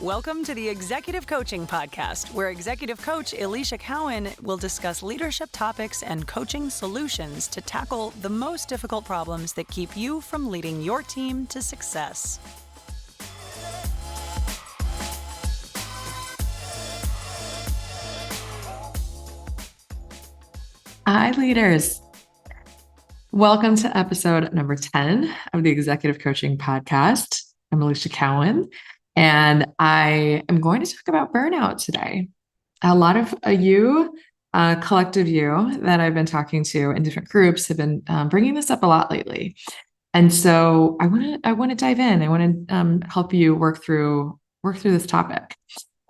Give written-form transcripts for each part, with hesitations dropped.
Welcome to the Executive Coaching Podcast, where Executive Coach Alicia Cowan will discuss leadership topics and coaching solutions to tackle the most difficult problems that keep you from leading your team to success. Hi, leaders. Welcome to episode number 10 of the Executive Coaching Podcast. I'm Alicia Cowan, and I am going to talk about burnout today. A lot of collective you that I've been talking to in different groups have been bringing this up a lot lately. And so I want to dive in. I want to help you work through this topic.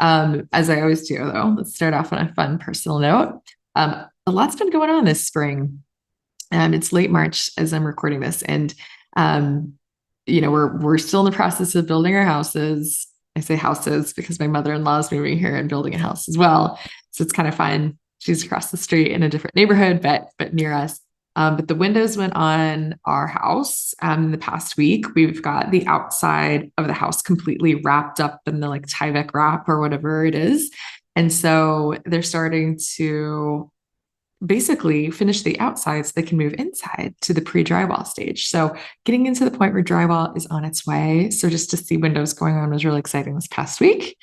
As I always do, though, let's start off on a fun personal note. A lot's been going on this spring. It's late March as I'm recording this, and we're still in the process of building our houses. I say houses because my mother-in-law is moving here and building a house as well, so it's kind of fun. She's across the street in a different neighborhood, but near us. But the windows went on our house in the past week. We've got the outside of the house completely wrapped up in the Tyvek wrap or whatever it is. And so they're starting to basically finish the outside so they can move inside to the pre-drywall stage. So getting into the point where drywall is on its way. So just to see windows going on was really exciting this past week.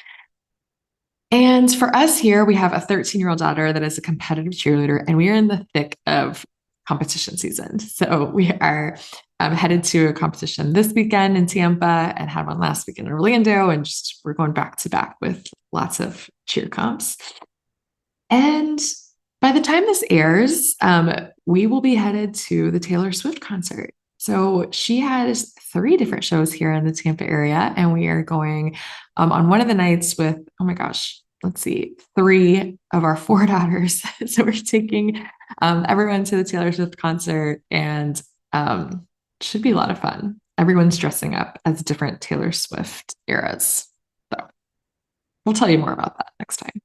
And for us here, we have a 13-year-old daughter that is a competitive cheerleader, and we are in the thick of competition season. So we are headed to a competition this weekend in Tampa and had one last weekend in Orlando, and we're going back to back with lots of cheer comps. And by the time this airs, we will be headed to the Taylor Swift concert. So she has 3 different shows here in the Tampa area, and we are going on one of the nights with, 3 of our 4 daughters. So we're taking everyone to the Taylor Swift concert, and should be a lot of fun. Everyone's dressing up as different Taylor Swift eras. So we'll tell you more about that next time.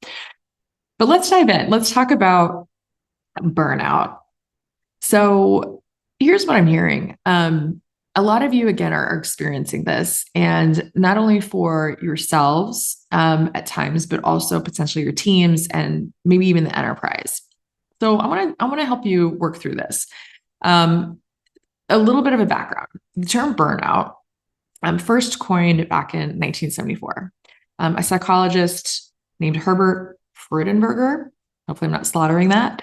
But let's dive in. Let's talk about burnout. So here's what I'm hearing. A lot of you, again, are experiencing this, and not only for yourselves at times, but also potentially your teams and maybe even the enterprise. So I want to help you work through this. A little bit of a background. The term burnout first coined back in 1974. A psychologist named Herbert Freudenberger, hopefully I'm not slaughtering that,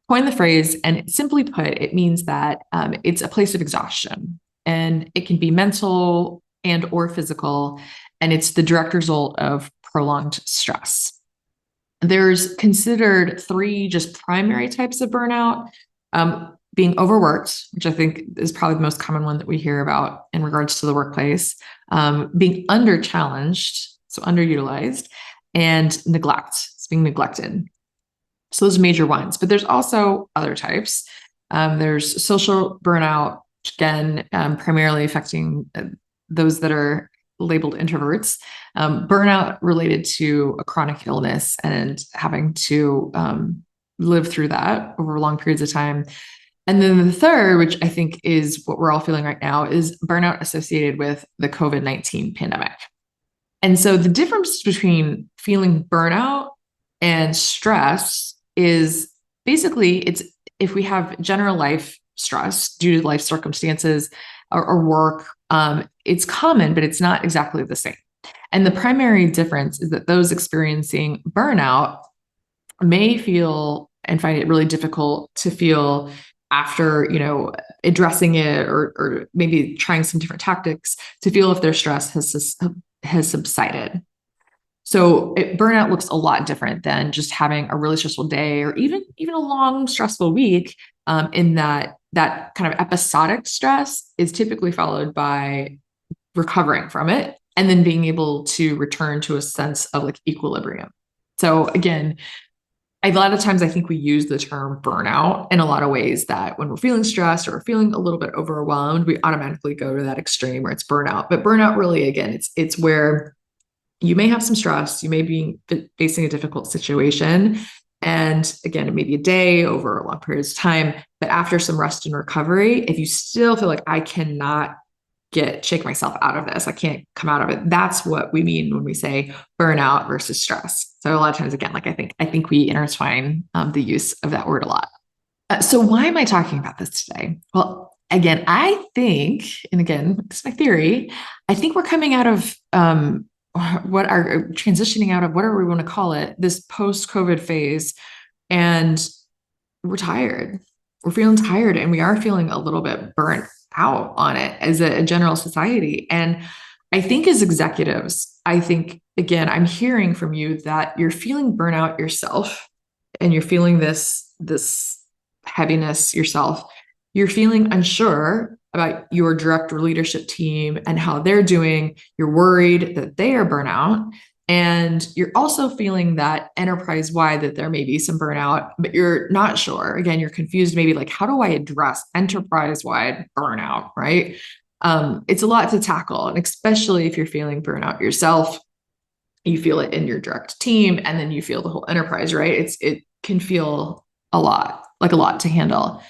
coined the phrase, and simply put, it means that it's a place of exhaustion, and it can be mental and or physical, and it's the direct result of prolonged stress. There's considered 3 just primary types of burnout, being overworked, which I think is probably the most common one that we hear about in regards to the workplace, being under-challenged, so underutilized, and neglect. It's being neglected. So those are major ones, but there's also other types. There's social burnout, which again, primarily affecting those that are labeled introverts. Burnout related to a chronic illness and having to live through that over long periods of time. And then the third, which I think is what we're all feeling right now, is burnout associated with the COVID-19 pandemic. And so the difference between feeling burnout and stress is basically it's if we have general life stress due to life circumstances or work, it's common, but it's not exactly the same. And the primary difference is that those experiencing burnout may feel and find it really difficult to feel after, addressing it or maybe trying some different tactics to feel if their stress has subsided. So burnout looks a lot different than just having a really stressful day or even a long stressful week, in that kind of episodic stress is typically followed by recovering from it and then being able to return to a sense of equilibrium. So again, a lot of times I think we use the term burnout in a lot of ways that when we're feeling stressed or we're feeling a little bit overwhelmed, we automatically go to that extreme where it's burnout. But burnout really, again, it's where you may have some stress, you may be facing a difficult situation. And again, it may be a day over a long period of time, but after some rest and recovery, if you still feel like I cannot shake myself out of this. I can't come out of it. That's what we mean when we say burnout versus stress. So a lot of times, again, like I think we intertwine the use of that word a lot. So why am I talking about this today? Well, again, I think, and again, it's my theory, I think we're coming out of what are transitioning out of whatever we want to call it, this post-COVID phase, and we're tired. We're feeling tired, and we are feeling a little bit burnt out on it as a general society. And I think as executives, I think, again, I'm hearing from you that you're feeling burnout yourself, and you're feeling this heaviness yourself. You're feeling unsure about your direct leadership team and how they're doing. You're worried that they are burnout. And you're also feeling that enterprise wide that there may be some burnout, but you're not sure. Again, you're confused, maybe like, how do I address enterprise wide burnout, right? It's a lot to tackle. And especially if you're feeling burnout yourself, you feel it in your direct team, and then you feel the whole enterprise, right? It can feel a lot to handle.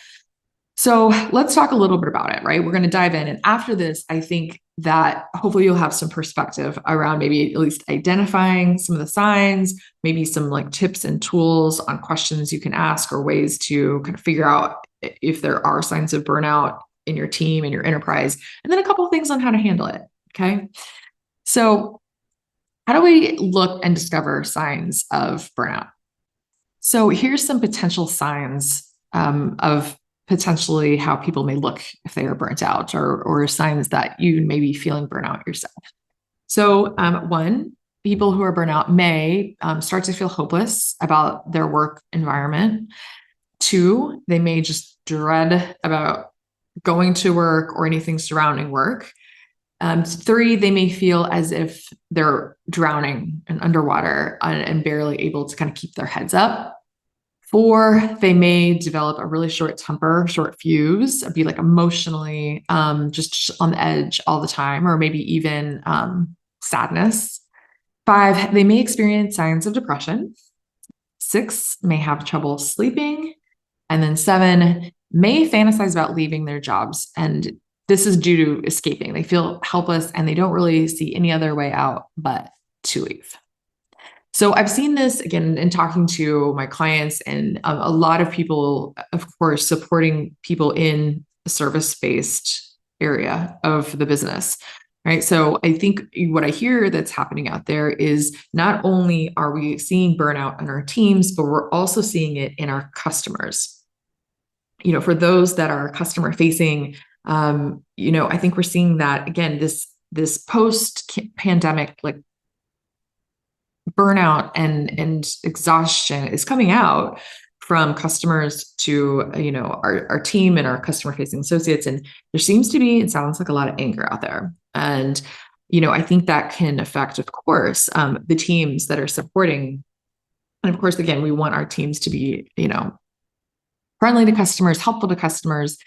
So let's talk a little bit about it, right? We're going to dive in. And after this, I think that hopefully you'll have some perspective around maybe at least identifying some of the signs, maybe some like tips and tools on questions you can ask or ways to kind of figure out if there are signs of burnout in your team and your enterprise, and then a couple of things on how to handle it. Okay. So how do we look and discover signs of burnout? So here's some potential signs of potentially how people may look if they are burnt out, or signs that you may be feeling burnout yourself. So one, people who are burnout may start to feel hopeless about their work environment. Two, they may just dread about going to work or anything surrounding work. Three, they may feel as if they're drowning and underwater and barely able to kind of keep their heads up. Four, they may develop a really short temper, short fuse, be like emotionally just on the edge all the time, or maybe even sadness. Five, they may experience signs of depression. Six, may have trouble sleeping. And then seven, may fantasize about leaving their jobs. And this is due to escaping. They feel helpless and they don't really see any other way out but to leave. So I've seen this again in talking to my clients, and a lot of people, of course, supporting people in a service-based area of the business, right? So I think what I hear that's happening out there is not only are we seeing burnout in our teams, but we're also seeing it in our customers. You know, for those that are customer facing, I think we're seeing that again, this post-pandemic like burnout and exhaustion is coming out from customers to our team and our customer facing associates, and there seems to be, it sounds like, a lot of anger out there. And I think that can affect, of course, the teams that are supporting. And of course, again, we want our teams to be friendly to customers, helpful to customers,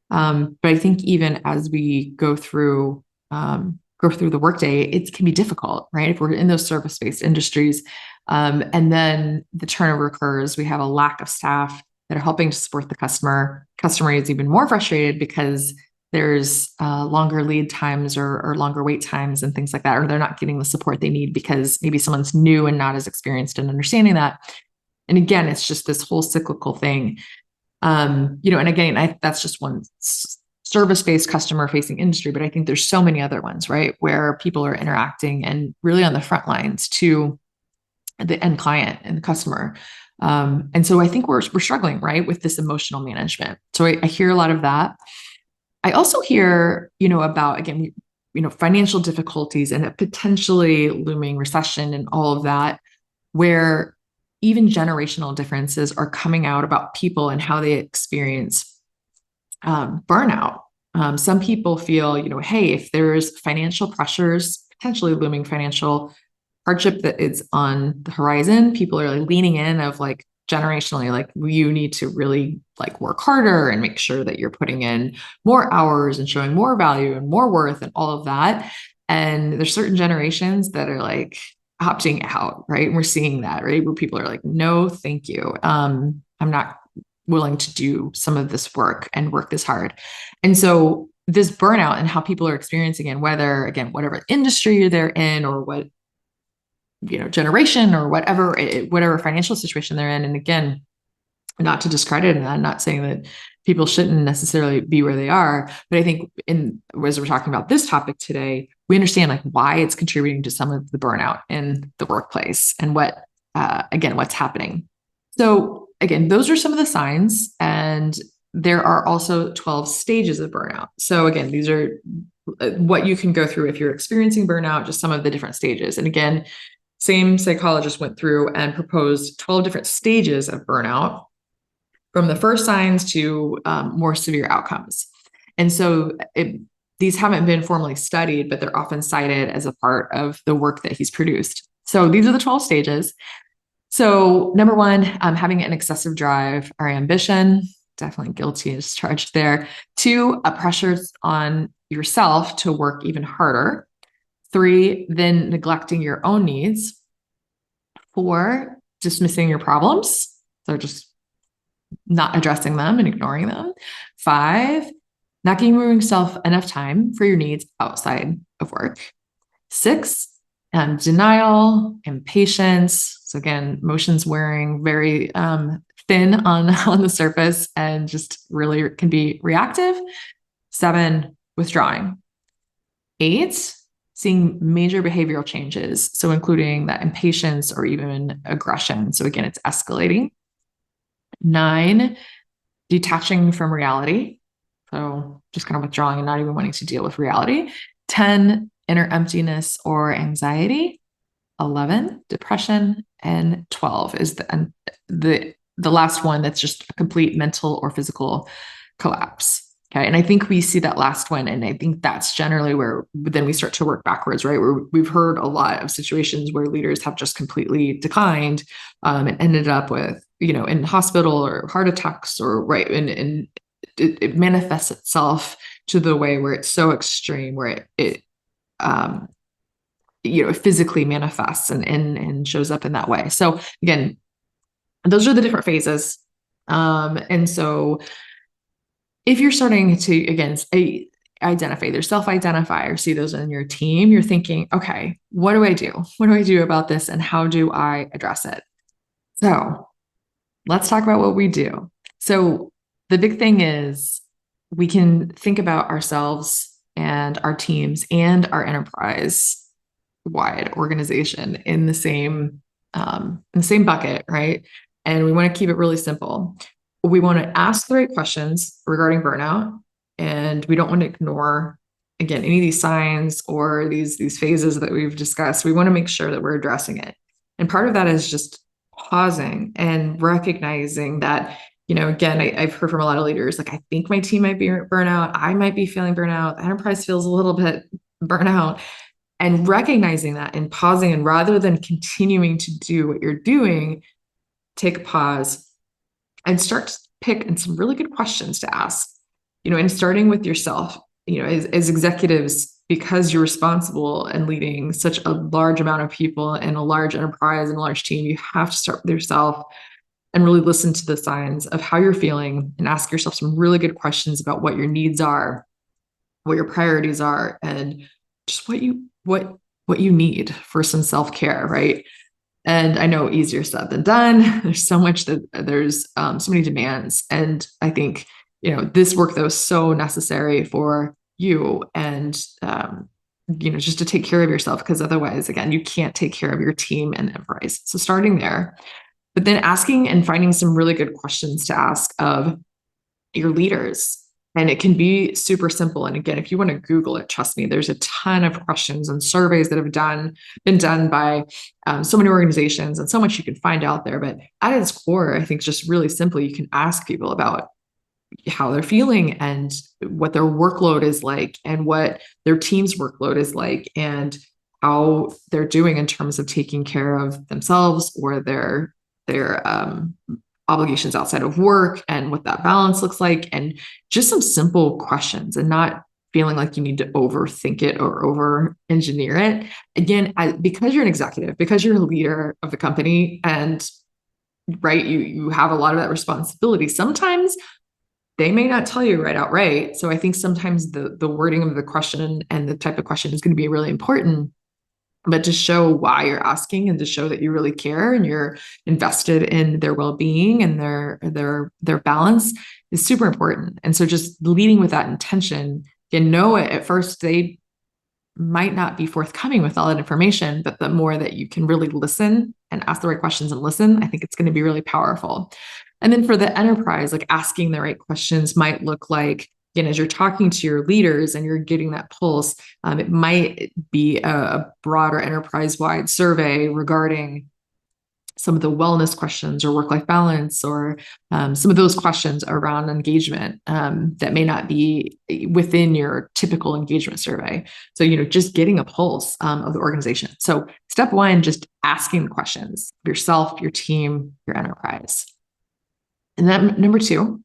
but I think even as we go through the workday, it can be difficult, right? If we're in those service-based industries, and then the turnover occurs, we have a lack of staff that are helping to support the customer. Customer is even more frustrated because there's longer lead times or longer wait times and things like that, or they're not getting the support they need because maybe someone's new and not as experienced in understanding that. And again, it's just this whole cyclical thing. And again, that's just one service-based customer-facing industry, but I think there's so many other ones, right, where people are interacting and really on the front lines to the end client and the customer. And so I think we're struggling, right, with this emotional management. So I hear a lot of that. I also hear, about, again, financial difficulties and a potentially looming recession and all of that, where even generational differences are coming out about people and how they experience burnout. Some people feel, hey, if there's financial pressures, potentially looming financial hardship that is on the horizon, people are like leaning in of like generationally, like you need to really like work harder and make sure that you're putting in more hours and showing more value and more worth and all of that. And there's certain generations that are like opting out, right? And we're seeing that, right? Where people are like, no, thank you. I'm not willing to do some of this work and work this hard. And so this burnout and how people are experiencing it, whether, again, whatever industry they're in or what, generation or whatever financial situation they're in. And again, not to discredit that, I'm not saying that people shouldn't necessarily be where they are, but I think as we're talking about this topic today, we understand like why it's contributing to some of the burnout in the workplace and what's happening. So again, those are some of the signs, and there are also 12 stages of burnout. So again, these are what you can go through if you're experiencing burnout, just some of the different stages. And again, same psychologist went through and proposed 12 different stages of burnout, from the first signs to more severe outcomes. And so these haven't been formally studied, but they're often cited as a part of the work that he's produced. So these are the 12 stages. So number one, having an excessive drive or ambition, definitely guilty as charged there. 2, pressures on yourself to work even harder. 3, then neglecting your own needs. 4, dismissing your problems. So just not addressing them and ignoring them. 5, not giving yourself enough time for your needs outside of work. 6, denial, impatience. So again, emotions wearing very thin on the surface and just really can be reactive. 7, withdrawing. 8, seeing major behavioral changes. So including that impatience or even aggression. So again, it's escalating. 9, detaching from reality. So just kind of withdrawing and not even wanting to deal with reality. 10, inner emptiness or anxiety. 11, depression. And 12 is the last one that's just a complete mental or physical collapse. Okay. And I think we see that last one. And I think that's generally where then we start to work backwards, right? Where we've heard a lot of situations where leaders have just completely declined and ended up with, in hospital or heart attacks or right. And it manifests itself to the way where it's so extreme, where it physically manifests and shows up in that way. So again, those are the different phases. And so if you're starting to, again, either self-identify or see those in your team, you're thinking, okay, what do I do? What do I do about this? And how do I address it? So let's talk about what we do. So the big thing is we can think about ourselves and our teams and our enterprise-wide organization in the same bucket, right? And we want to keep it really simple. We want to ask the right questions regarding burnout, and we don't want to ignore, again, any of these signs or these phases that we've discussed. We want to make sure that we're addressing it. And part of that is just pausing and recognizing that, again, I've heard from a lot of leaders, like, I think my team might be burnout. I might be feeling burnout. The enterprise feels a little bit burnout. And recognizing that and pausing, and rather than continuing to do what you're doing, take a pause and start to pick and some really good questions to ask, and starting with yourself, as executives, because you're responsible and leading such a large amount of people in a large enterprise and a large team, you have to start with yourself and really listen to the signs of how you're feeling and ask yourself some really good questions about what your needs are, what your priorities are, and just what you need for some self-care, right? And I know easier said than done. There's so much there's so many demands. And I think, this work though is so necessary for you and, just to take care of yourself, because otherwise, again, you can't take care of your team and enterprise. So starting there, but then asking and finding some really good questions to ask of your leaders. And it can be super simple. And again, if you want to Google it, trust me, there's a ton of questions and surveys that have been done by so many organizations and so much you can find out there. But at its core, I think just really simply, you can ask people about how they're feeling and what their workload is like and what their team's workload is like and how they're doing in terms of taking care of themselves or their obligations outside of work and what that balance looks like, and just some simple questions, and not feeling like you need to overthink it or over engineer it. Again, because you're an executive, because you're a leader of the company, and right, you have a lot of that responsibility. Sometimes they may not tell you right outright. So I think sometimes the wording of the question and the type of question is going to be really important, but to show why you're asking and to show that you really care and you're invested in their well-being and their balance is super important. And so just leading with that intention, at first they might not be forthcoming with all that information, but the more that you can really listen and ask the right questions and listen, I think it's going to be really powerful. And then for the enterprise, like asking the right questions might look like, again, as you're talking to your leaders and you're getting that pulse, it might be a broader enterprise-wide survey regarding some of the wellness questions or work-life balance or some of those questions around engagement that may not be within your typical engagement survey. So, just getting a pulse of the organization. So step one, just asking questions of yourself, your team, your enterprise. And then number two,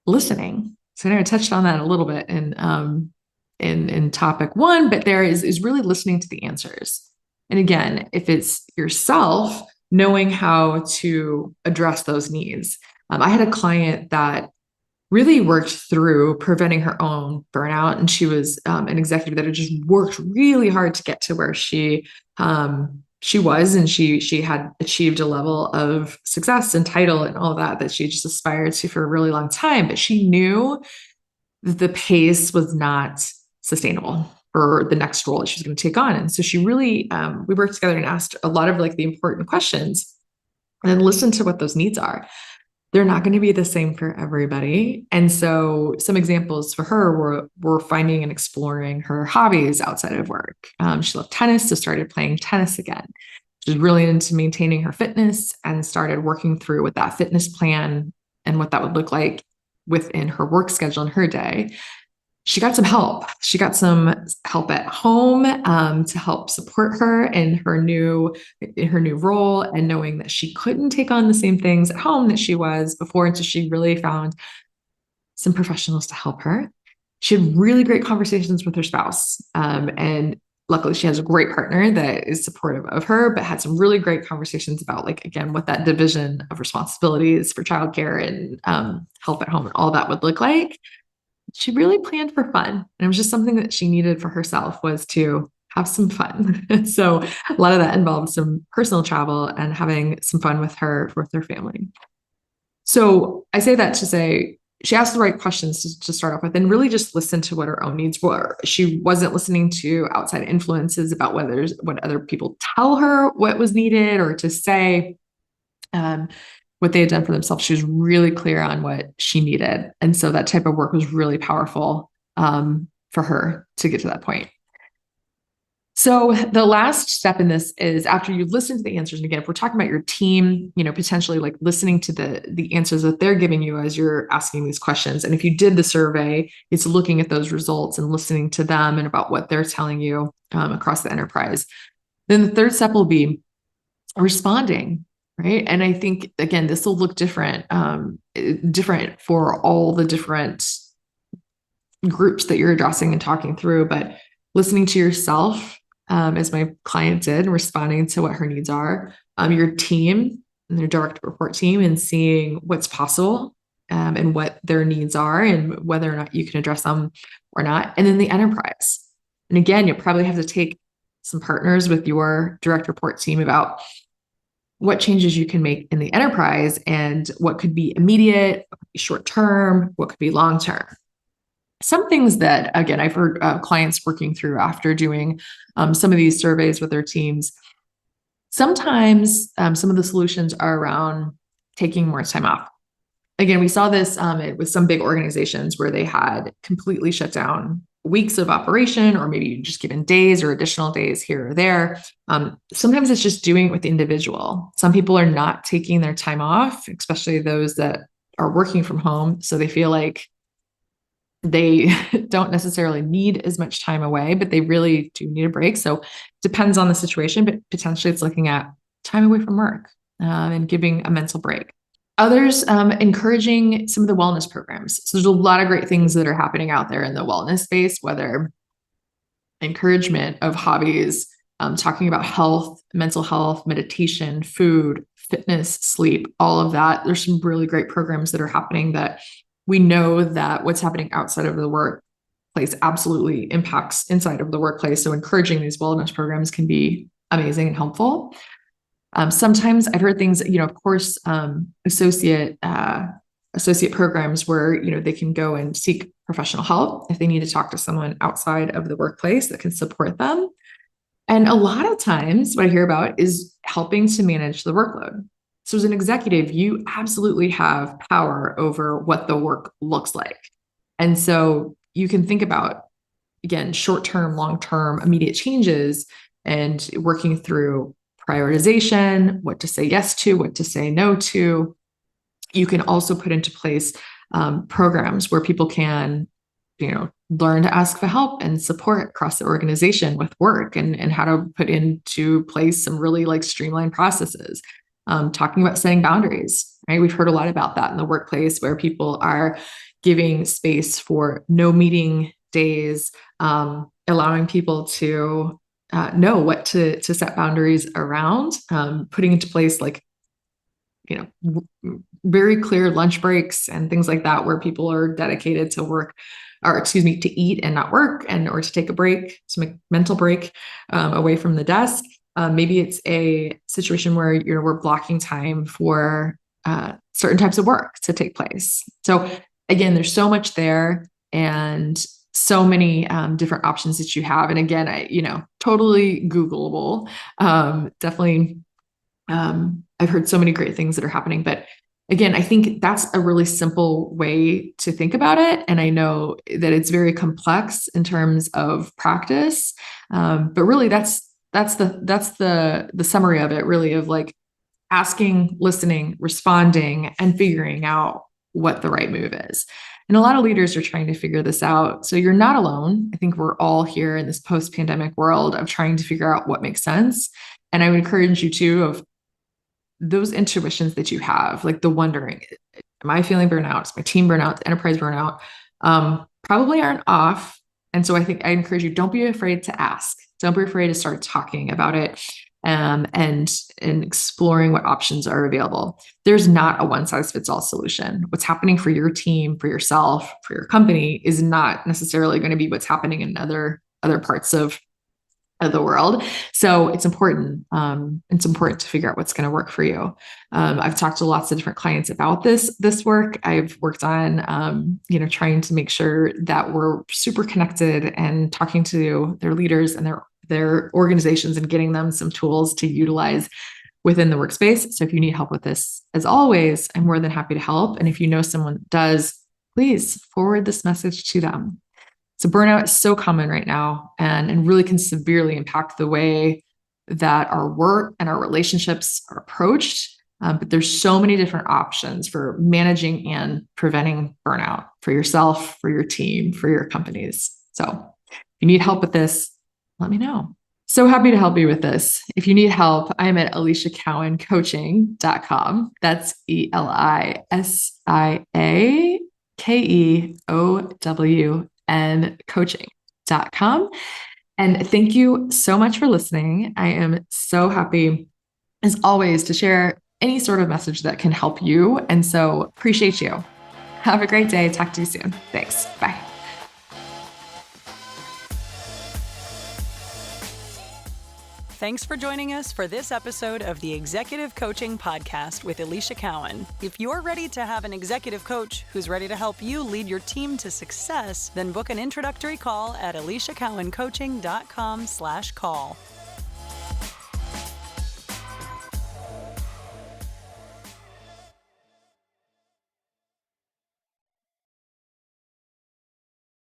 listening. So I know I touched on that a little bit in topic one, but there is really listening to the answers. And again, if it's yourself, knowing how to address those needs. I had a client that really worked through preventing her own burnout, and she was an executive that had just worked really hard to get to where she was, and she had achieved a level of success and title and all that she just aspired to for a really long time. But she knew that the pace was not sustainable for the next role that she was going to take on. And so she really, we worked together and asked a lot of the important questions and then listened to what those needs are. They're not going to be the same for everybody. And so some examples for her were finding and exploring her hobbies outside of work. She loved tennis, so started playing tennis again. She was really into maintaining her fitness and started working through with that fitness plan and what that would look like within her work schedule in her day. She got some help. She got some help at home to help support her in her new role, and knowing that she couldn't take on the same things at home that she was before. And so she really found some professionals to help her. She had really great conversations with her spouse. And luckily she has a great partner that is supportive of her, but had some really great conversations about again, what that division of responsibilities for childcare and help at home and all that would look like. She really planned for fun. And it was just something that she needed for herself, was to have some fun. So a lot of that involved some personal travel and having some fun with her family. So I say that to say she asked the right questions to start off with, and really just listen to what her own needs were. She wasn't listening to outside influences about what other people tell her what was needed or to say. What they had done for themselves. She was really clear on what she needed. And so that type of work was really powerful for her to get to that point. So the last step in this is, after you listen to the answers, and again, if we're talking about your team, potentially listening to the answers that they're giving you as you're asking these questions. And if you did the survey, it's looking at those results and listening to them and about what they're telling you across the enterprise. Then the third step will be responding. Right. And I think, again, this will look different for all the different groups that you're addressing and talking through, but listening to yourself, as my client did, responding to what her needs are, your team and their direct report team, and seeing what's possible and what their needs are and whether or not you can address them or not. And then the enterprise. And again, you'll probably have to take some partners with your direct report team about what changes you can make in the enterprise and what could be immediate, what could be short-term, what could be long-term. Some things that, again, I've heard clients working through after doing some of these surveys with their teams. Sometimes some of the solutions are around taking more time off. Again, we saw this with some big organizations where they had completely shut down weeks of operation, or maybe just given days or additional days here or there. Sometimes it's just doing it with the individual. Some people are not taking their time off, especially those that are working from home. So they feel like they don't necessarily need as much time away, but they really do need a break. So it depends on the situation, but potentially it's looking at time away from work and giving a mental break. Others, encouraging some of the wellness programs. So there's a lot of great things that are happening out there in the wellness space, whether encouragement of hobbies, talking about health, mental health, meditation, food, fitness, sleep, all of that. There's some really great programs that are happening that we know that what's happening outside of the workplace absolutely impacts inside of the workplace. So encouraging these wellness programs can be amazing and helpful. Sometimes I've heard things, of course, associate programs where, they can go and seek professional help if they need to talk to someone outside of the workplace that can support them. And a lot of times what I hear about is helping to manage the workload. So as an executive, you absolutely have power over what the work looks like. And so you can think about, again, short-term, long-term, immediate changes and working through prioritization, what to say yes to, what to say no to. You can also put into place programs where people can, learn to ask for help and support across the organization with work and how to put into place some really streamlined processes. Talking about setting boundaries, right? We've heard a lot about that in the workplace where people are giving space for no meeting days, allowing people to know what to set boundaries around, putting into place very clear lunch breaks and things like that, where people are dedicated to work, or to eat and not work, or to take a break, to make mental break away from the desk. Maybe it's a situation where we're blocking time for certain types of work to take place. So again, there's so much there and so many different options that you have. And again, totally Googleable. Definitely. I've heard so many great things that are happening, but again, I think that's a really simple way to think about it. And I know that it's very complex in terms of practice. But really that's the summary of it, really, of asking, listening, responding, and figuring out what the right move is. And a lot of leaders are trying to figure this out. So you're not alone. I think we're all here in this post-pandemic world of trying to figure out what makes sense. And I would encourage you to, of those intuitions that you have, the wondering, am I feeling burnout? Is my team burnout? The enterprise burnout? Probably aren't off. And so I think I encourage you, don't be afraid to ask. Don't be afraid to start talking about it and exploring what options are available. There's not a one size fits all solution. What's happening for your team, for yourself, for your company is not necessarily going to be what's happening in other parts of the world. So it's important. It's important to figure out what's going to work for you. I've talked to lots of different clients about this work. I've worked on, trying to make sure that we're super connected and talking to their leaders and their organizations and getting them some tools to utilize within the workspace. So if you need help with this, as always, I'm more than happy to help. And if you know someone that does, please forward this message to them. So burnout is so common right now and really can severely impact the way that our work and our relationships are approached. But there's so many different options for managing and preventing burnout for yourself, for your team, for your companies. So if you need help with this, let me know. So happy to help you with this. If you need help, I'm at aliciacowancoaching.com. That's ELISIAKEOWN coaching.com. And thank you so much for listening. I am so happy, as always, to share any sort of message that can help you. And so appreciate you. Have a great day. Talk to you soon. Thanks. Bye. Thanks for joining us for this episode of the Executive Coaching Podcast with Alicia Cowan. If you're ready to have an executive coach who's ready to help you lead your team to success, then book an introductory call at aliciacowancoaching.com/call.